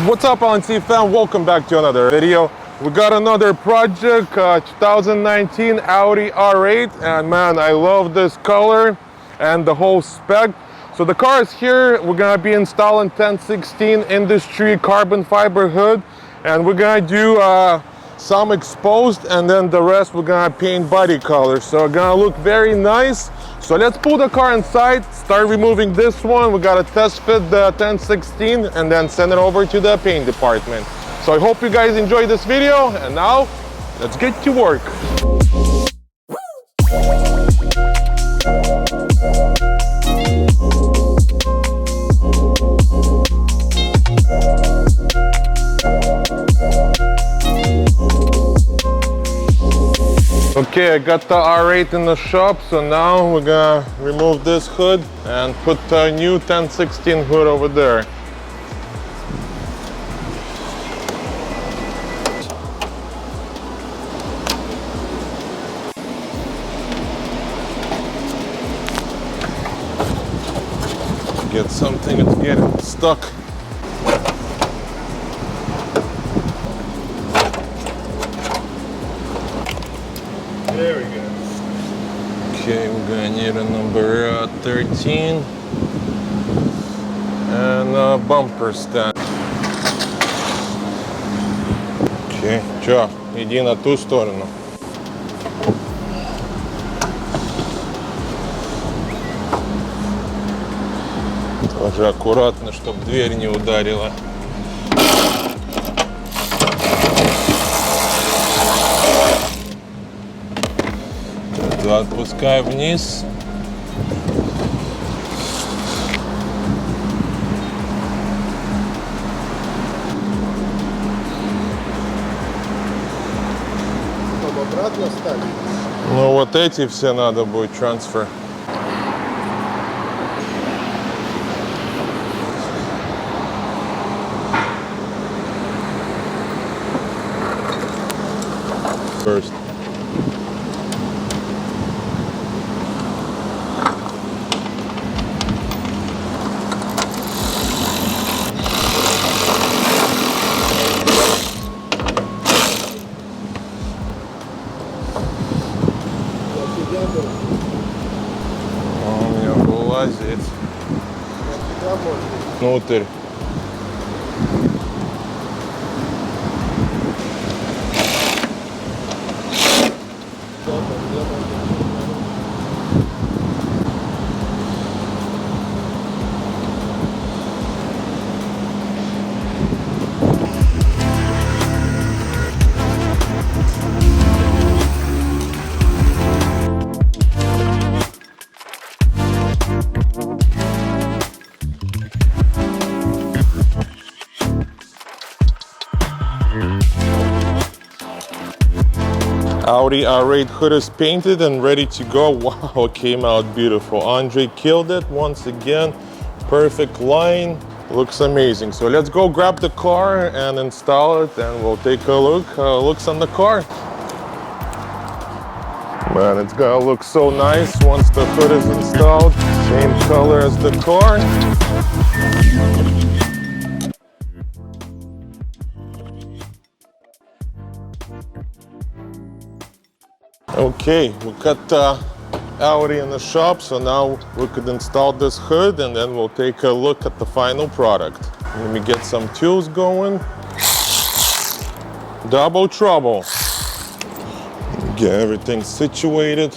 What's up, LNC Fam? Welcome back to another video. We got another project, 2019 Audi R8, and man, I love this color and the whole spec. So the car is here. We're gonna be installing 1016 industry carbon fiber hood, and we're gonna do some exposed, and then the rest we're gonna paint body color. So it's gonna look very nice. So let's pull the car inside, start removing this one. We gotta test fit the 1016 and then send it over to the paint department. So I hope you guys enjoyed this video, and now let's get to work. Okay, I got the R8 in the shop, so now we're gonna remove this hood and put the new 1016 hood over there. Get something, it's getting stuck. There we go. Okay, we're gonna need a number 13 and a bumper stand. Okay, чё, иди на ту сторону. Тоже аккуратно, чтобы дверь не ударила. Отпускаю вниз. Чтобы обратно ставить? Ну вот эти все надо будет трансфер. First. Он у меня вылазит внутрь. Audi R8 hood is painted and ready to go. Wow, it came out beautiful. Andre killed it once again. Perfect line, looks amazing. So let's go grab the car and install it, and we'll take a look how it looks on the car. Man, it's gonna look so nice once the hood is installed. Same color as the car. Okay, we got Audi in the shop, so now we could install this hood, and then we'll take a look at the final product. Let me get some tools going. Double trouble. Get everything situated.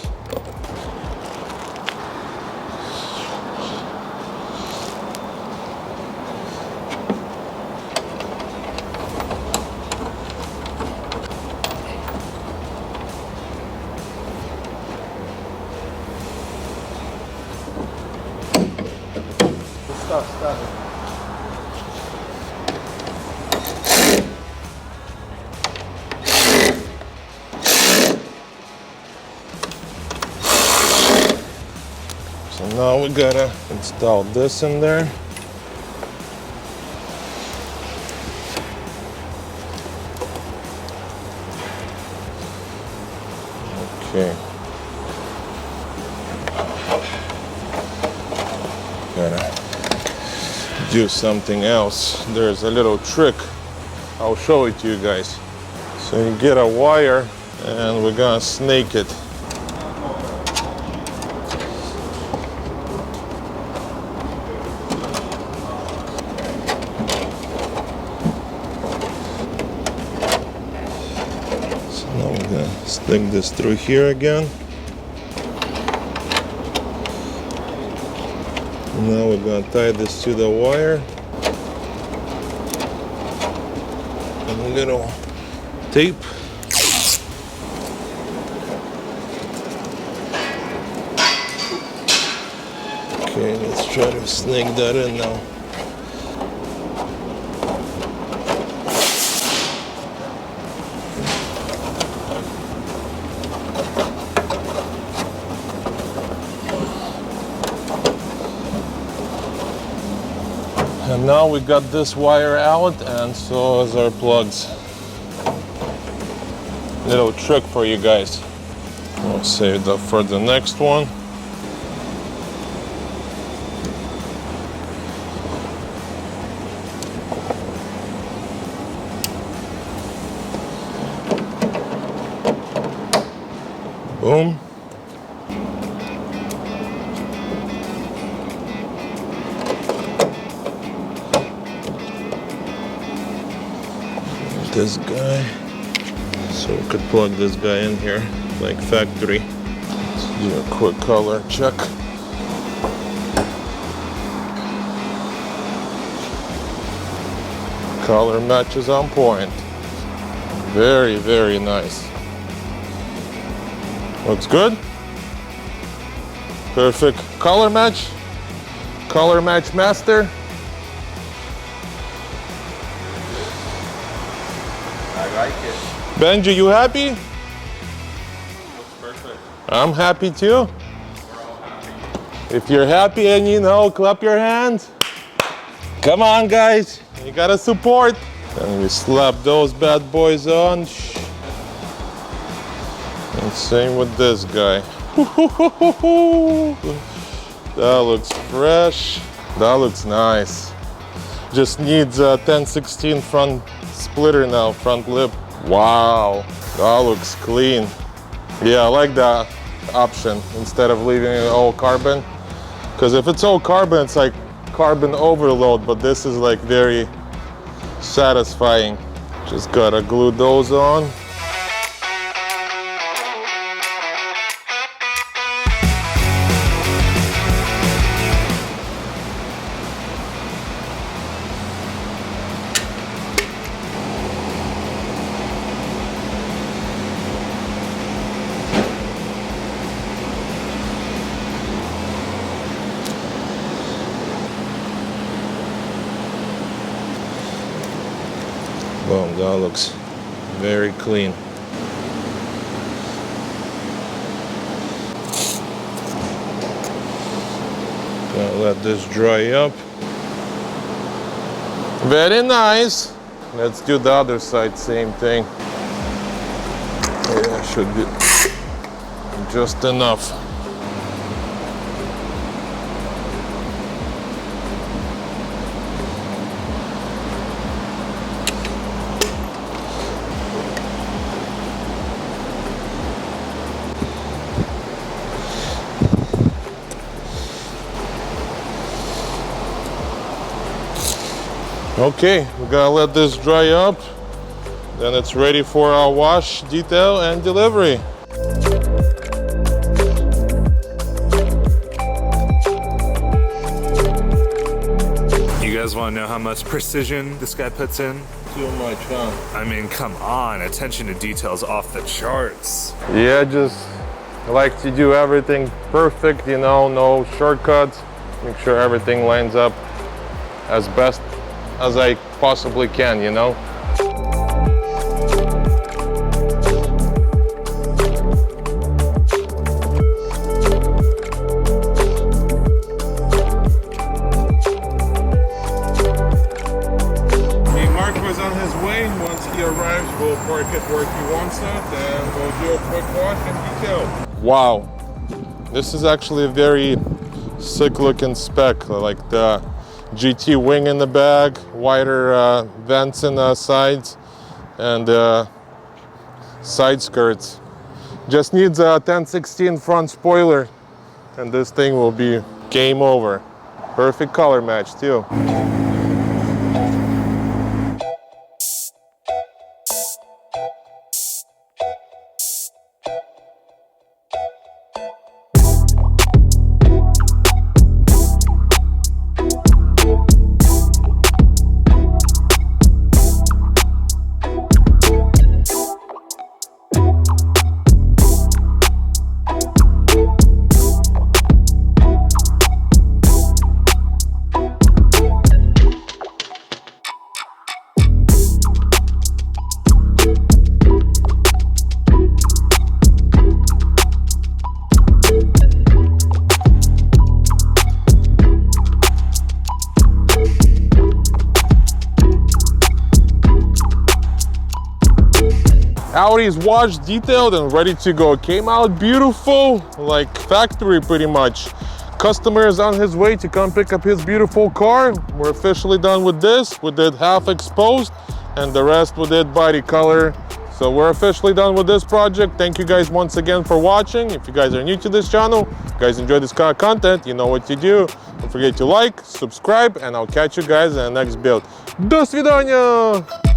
Stop. So now we gotta install this in there. Okay. Gotta do something else. There's a little trick. I'll show it to you guys. So you get a wire and we're gonna snake it. So now we're gonna stick this through here again. Now we're going to tie this to the wire. And a little tape. Okay, let's try to snake that in now. And now we got this wire out, and so is our plugs. Little trick for you guys. We'll save that for the next one. Boom. This guy, so we could plug this guy in here like factory. Let's do a quick color check. Color match is on point. Very, very nice. Looks good. Perfect color match. Color match master. Benji, you happy? Looks perfect. I'm happy too. We're all happy. If you're happy and you know, clap your hands. Come on, guys. You gotta support. And we slap those bad boys on. And same with this guy. That looks fresh. That looks nice. Just needs a 10/16 front splitter now, front lip. Wow, that looks clean. Yeah, I like that option instead of leaving it all carbon. Because if it's all carbon, it's like carbon overload, but this is like very satisfying. Just gotta glue those on. Boom, that looks very clean. Gonna let this dry up. Very nice. Let's do the other side, same thing. Yeah, should be just enough. Okay, we're gonna let this dry up. Then it's ready for our wash, detail, and delivery. You guys want to know how much precision this guy puts in? Too much, huh? I mean, come on, attention to details off the charts. Yeah, just like to do everything perfect, you know, no shortcuts. Make sure everything lines up as best as I possibly can, you know. Mark was on his way. Once he arrives, we'll park it where he wants it and we'll do a quick wash and detail. Wow, this is actually a very sick looking spec. Like the GT wing in the back, wider vents in the sides, and side skirts. Just needs a 1016 front spoiler, and this thing will be game over. Perfect color match too. Audi is washed, detailed, and ready to go. Came out beautiful, like factory pretty much. Customer is on his way to come pick up his beautiful car. We're officially done with this. We did half exposed, and the rest we did body color. So we're officially done with this project. Thank you guys once again for watching. If you guys are new to this channel, if you guys enjoy this kind of content, you know what to do. Don't forget to like, subscribe, and I'll catch you guys in the next build. До свидания!